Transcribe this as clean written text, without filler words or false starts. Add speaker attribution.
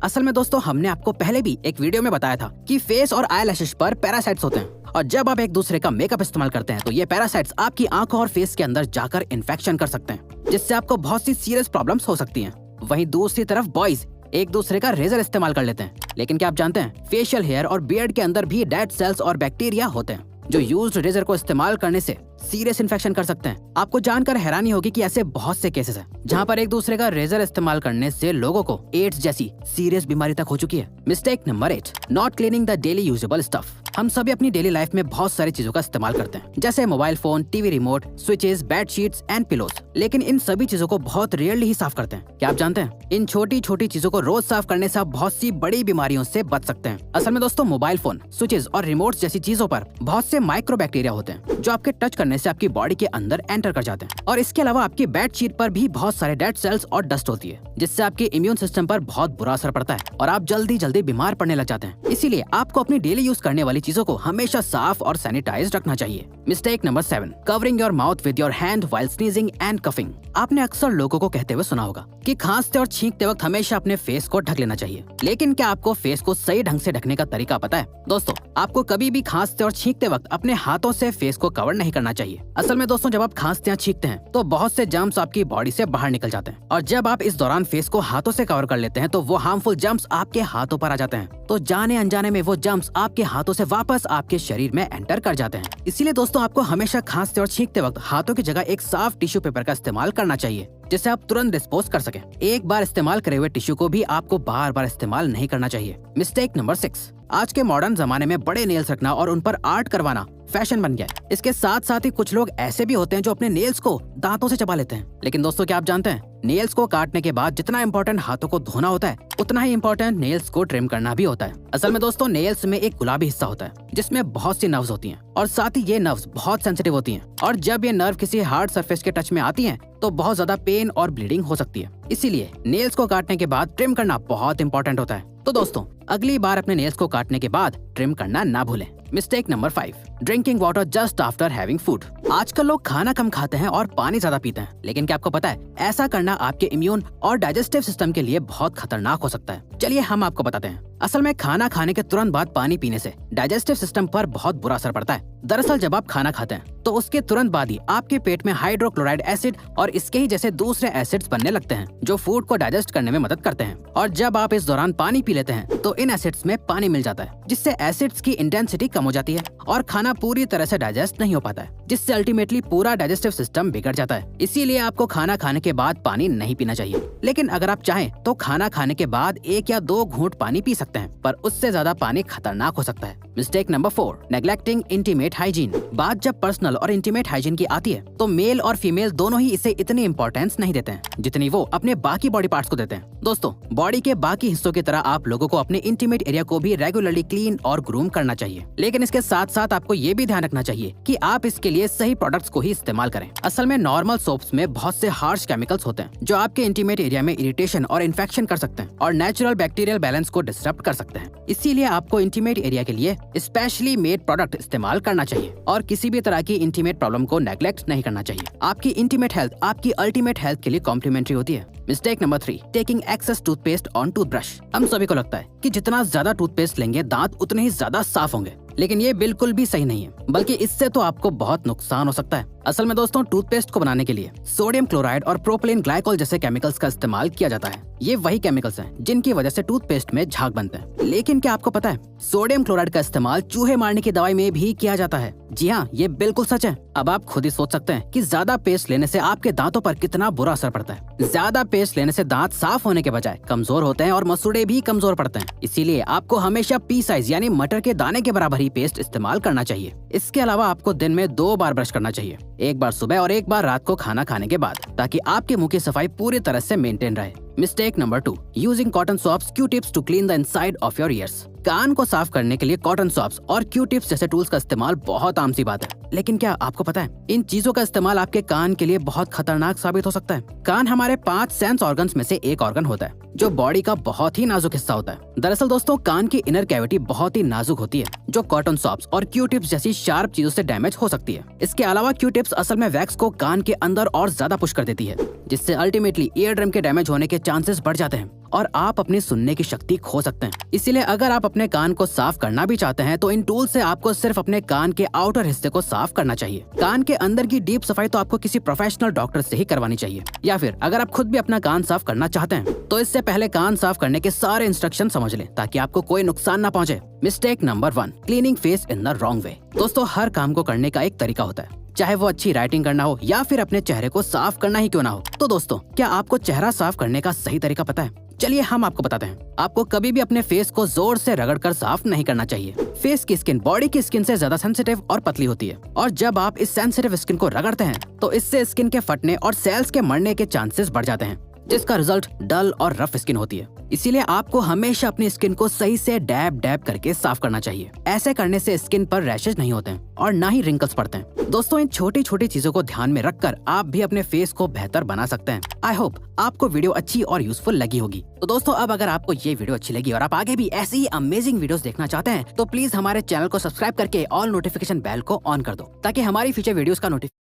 Speaker 1: असल में दोस्तों हमने आपको पहले भी एक वीडियो में बताया था कि फेस और आई लैशेस पर पैरासाइट्स होते हैं और जब आप एक दूसरे का मेकअप इस्तेमाल करते हैं तो ये पैरासाइट्स आपकी आंखों और फेस के अंदर जाकर इन्फेक्शन कर सकते हैं, जिससे आपको बहुत सी सीरियस प्रॉब्लम्स हो सकती हैं। वहीं दूसरी तरफ बॉयज एक दूसरे का रेजर इस्तेमाल कर लेते हैं, लेकिन क्या आप जानते हैं फेशियल हेयर और बियर्ड के अंदर भी डेड सेल्स और बैक्टीरिया होते हैं जो यूज्ड रेजर को इस्तेमाल करने से सीरियस इन्फेक्शन कर सकते हैं। आपको जानकर हैरानी होगी कि ऐसे बहुत से केसेस हैं जहां पर एक दूसरे का रेजर इस्तेमाल करने से लोगों को एड्स जैसी सीरियस बीमारी तक हो चुकी है। Mistake number 8, not cleaning the daily usable stuff. हम सभी अपनी डेली लाइफ में बहुत सारी चीजों का इस्तेमाल करते हैं, जैसे mobile phone, TV remote, switches, bed sheets and pillows, लेकिन इन सभी चीजों को बहुत रेयरली ही साफ करते हैं। क्या आप जानते हैं इन छोटी छोटी चीजों को रोज साफ करने से आप बहुत सी बड़ी बीमारियों से बच सकते हैं। असल में दोस्तों मोबाइल फोन, स्विचेस और रिमोट्स जैसी चीजों पर बहुत से माइक्रो बैक्टीरिया होते हैं जो आपके टच करने से आपकी बॉडी के अंदर एंटर कर जाते हैं। और इसके अलावा आपकी बेड शीट पर भी बहुत सारे डेड सेल्स और डस्ट होती है, जिससे आपके इम्यून सिस्टम पर बहुत बुरा असर पड़ता है और आप जल्दी जल्दी बीमार पड़ने लग जाते हैं। इसीलिए आपको अपनी डेली यूज करने वाली चीजों को हमेशा साफ और सैनिटाइज रखना चाहिए। Mistake number 7, covering your mouth with your hand while sneezing and coughing. आपने अक्सर लोगों को कहते हुए सुना होगा कि खांसते और छींकते वक्त हमेशा अपने फेस को ढक लेना चाहिए, लेकिन क्या आपको फेस को सही ढंग से ढकने का तरीका पता है? दोस्तों आपको कभी भी खांसते और छींकते वक्त अपने हाथों से फेस को कवर नहीं करना चाहिए। असल में दोस्तों जब आप खांसते या छींकते हैं तो बहुत से जर्म्स आपकी बॉडी से बाहर निकल जाते हैं और जब आप इस दौरान फेस को हाथों से कवर कर लेते हैं तो वो हार्मफुल जर्म्स आपके हाथों पर आ जाते हैं, तो जाने अनजाने में वो जर्म्स आपके हाथों से वापस आपके शरीर में एंटर कर जाते हैं। इसीलिए दोस्तों आपको हमेशा खांसते और छींकते वक्त हाथों की जगह एक साफ टिश्यू पेपर का इस्तेमाल करना चाहिए, जिसे आप तुरंत डिस्पोज कर सकें। एक बार इस्तेमाल करे हुए टिश्यू को भी आपको बार बार इस्तेमाल नहीं करना चाहिए। मिस्टेक नंबर 6, आज के मॉडर्न जमाने में बड़े नेल्स रखना और उन पर आर्ट करवाना फैशन बन गया है। इसके साथ साथ ही कुछ लोग ऐसे भी होते हैं जो अपने नेल्स को दांतों से चबा लेते हैं। लेकिन दोस्तों क्या आप जानते हैं नेल्स को काटने के बाद जितना इम्पोर्टेंट हाथों को धोना होता है उतना ही इम्पोर्टेंट नेल्स को ट्रिम करना भी होता है। असल में दोस्तों नेल्स में एक गुलाबी हिस्सा होता है जिसमें बहुत सी नर्व्स होती हैं और साथ ही ये नर्व्स बहुत सेंसिटिव होती हैं और जब ये नर्व किसी हार्ड सरफेस के टच में आती हैं तो बहुत ज्यादा पेन और ब्लीडिंग हो सकती है। इसीलिए नेल्स को काटने के बाद ट्रिम करना बहुत इंपॉर्टेंट होता है। तो दोस्तों अगली बार अपने नेल्स को काटने के बाद ट्रिम करना ना भूलें। Mistake number 5, drinking water just after having food. आजकल लोग खाना कम खाते हैं और पानी ज्यादा पीते हैं, लेकिन क्या आपको पता है ऐसा करना आपके इम्यून और डाइजेस्टिव सिस्टम के लिए बहुत खतरनाक हो सकता है। चलिए हम आपको बताते हैं। असल में खाना खाने के तुरंत बाद पानी पीने से डाइजेस्टिव सिस्टम पर बहुत बुरा असर पड़ता है। दरअसल जब आप खाना खाते हैं तो उसके तुरंत बाद ही आपके पेट में हाइड्रोक्लोराइड एसिड और इसके ही जैसे दूसरे एसिड्स बनने लगते हैं जो फूड को डाइजेस्ट करने में मदद करते हैं। और जब आप इस दौरान पानी पी लेते हैं तो इन एसिड्स में पानी मिल जाता है, जिससे एसिड्स की इंटेंसिटी कम हो जाती है और खाना पूरी तरह से डाइजेस्ट नहीं हो पाता है, जिससे अल्टीमेटली पूरा डाइजेस्टिव सिस्टम बिगड़ जाता है। इसीलिए आपको खाना खाने के बाद पानी नहीं पीना चाहिए, लेकिन अगर आप चाहें तो खाना खाने के बाद 1 या 2 घूंट पानी पी सकते हैं, पर उससे ज्यादा पानी खतरनाक हो सकता है। Mistake number 4, neglecting intimate hygiene. बात जब पर्सनल और इंटीमेट हाइजीन की आती है तो मेल और फीमेल दोनों ही इसे इतनी इंपॉर्टेंस नहीं देते हैं जितनी वो अपने बाकी बॉडी पार्ट्स को देते हैं। दोस्तों बॉडी के बाकी हिस्सों की तरह आप लोगों को अपने इंटीमेट एरिया को भी रेगुलरली क्लीन और ग्रूम करना चाहिए, लेकिन इसके साथ साथ आपको ये भी ध्यान रखना चाहिए कि आप इसके लिए सही प्रोडक्ट्स को ही इस्तेमाल करें। असल में नॉर्मल सोप्स में बहुत से हार्श केमिकल्स होते हैं जो आपके इंटीमेट एरिया में इरिटेशन और इन्फेक्शन कर सकते हैं और नेचुरल बैक्टीरियल बैलेंस को डिस्टर्ब कर सकते हैं। इसीलिए आपको इंटीमेट एरिया के लिए स्पेशली मेड प्रोडक्ट इस्तेमाल करना चाहिए और किसी भी तरह की इंटीमेट प्रॉब्लम को नेग्लेक्ट नहीं करना चाहिए। आपकी इंटीमेट हेल्थ आपकी अल्टीमेट हेल्थ के लिए कॉम्प्लीमेंट्री होती है। Mistake number 3, taking excess toothpaste on toothbrush. हम सभी को लगता है कि जितना ज्यादा टूथपेस्ट लेंगे दांत उतने ही ज्यादा साफ होंगे, लेकिन ये बिल्कुल भी सही नहीं है, बल्कि इससे तो आपको बहुत नुकसान हो सकता है। असल में दोस्तों टूथपेस्ट को बनाने के लिए सोडियम क्लोराइड और प्रोपिलीन ग्लाइकोल जैसे केमिकल्स का इस्तेमाल किया जाता है। ये वही केमिकल्स हैं जिनकी वजह से टूथपेस्ट में झाग बनते हैं। लेकिन क्या आपको पता है सोडियम क्लोराइड का इस्तेमाल चूहे मारने की दवाई में भी किया जाता है? जी हाँ, ये बिल्कुल सच है। अब आप खुद ही सोच सकते हैं कि ज्यादा पेस्ट लेने से आपके दांतों पर कितना बुरा असर पड़ता है। ज्यादा पेस्ट लेने से दांत साफ होने के बजाय कमजोर होते हैं और मसूड़े भी कमजोर पड़ते हैं। इसीलिए आपको हमेशा पी साइज यानी मटर के दाने के बराबर ही पेस्ट इस्तेमाल करना चाहिए। इसके अलावा आपको दिन में 2 बार ब्रश करना चाहिए, एक बार सुबह और एक बार रात को खाना खाने के बाद, ताकि आपके मुंह की सफाई पूरी तरह से मेंटेन रहे। Mistake number 2, using cotton swabs, Q tips to clean the inside of your ears. कान को साफ करने के लिए कॉटन स्वॉप्स और क्यू टिप्स जैसे टूल्स का इस्तेमाल बहुत आम सी बात है, लेकिन क्या आपको पता है इन चीजों का इस्तेमाल आपके कान के लिए बहुत खतरनाक साबित हो सकता है। कान हमारे 5 सेंस ऑर्गन्स में से एक ऑर्गन होता है जो बॉडी का बहुत ही नाजुक हिस्सा होता है। दरअसल दोस्तों कान की इनर कैविटी बहुत ही नाजुक होती है जो कॉटन स्वॉप्स और क्यू टिप्स जैसी शार्प चीजों से डैमेज हो सकती है। इसके अलावा क्यू टिप्स असल में वैक्स को कान के अंदर और ज्यादा पुश कर देती है, जिससे अल्टीमेटली ईयर ड्रम के डैमेज होने के चांसेस बढ़ जाते हैं और आप अपनी सुनने की शक्ति खो सकते हैं। इसीलिए अगर आप अपने कान को साफ करना भी चाहते हैं तो इन टूल से आपको सिर्फ अपने कान के आउटर हिस्से को साफ करना चाहिए। कान के अंदर की डीप सफाई तो आपको किसी प्रोफेशनल डॉक्टर से ही करवानी चाहिए, या फिर अगर आप खुद भी अपना कान साफ करना चाहते हैं तो इससे पहले कान साफ करने के सारे इंस्ट्रक्शन समझ लें ताकि आपको कोई नुकसान ना पहुंचे। Mistake number 1, cleaning face in the wrong way. दोस्तों, हर काम को करने का एक तरीका होता है, चाहे वो अच्छी राइटिंग करना हो या फिर अपने चेहरे को साफ करना ही क्यों ना हो। तो दोस्तों, क्या आपको चेहरा साफ करने का सही तरीका पता है? चलिए हम आपको बताते हैं। आपको कभी भी अपने फेस को जोर से रगड़कर साफ नहीं करना चाहिए। फेस की स्किन बॉडी की स्किन से ज्यादा सेंसिटिव और पतली होती है, और जब आप इस सेंसिटिव स्किन को रगड़ते हैं तो इससे स्किन के फटने और सेल्स के मरने के चांसेस बढ़ जाते हैं, जिसका रिजल्ट डल और रफ स्किन होती है। इसीलिए आपको हमेशा अपनी स्किन को सही से डैब डैब करके साफ करना चाहिए। ऐसे करने से स्किन पर रैशेज नहीं होते हैं और ना ही रिंकल्स पड़ते हैं। दोस्तों, इन छोटी छोटी चीजों को ध्यान में रखकर आप भी अपने फेस को बेहतर बना सकते हैं। आई होप आपको वीडियो अच्छी और यूजफुल लगी होगी। तो दोस्तों, अब अगर आपको ये वीडियो अच्छी लगी और आप आगे भी ऐसी ही अमेजिंग वीडियोस देखना चाहते हैं तो प्लीज हमारे चैनल को सब्सक्राइब करके ऑल नोटिफिकेशन बेल को ऑन कर दो ताकि हमारी फ्यूचर वीडियोस का नोटिफिकेशन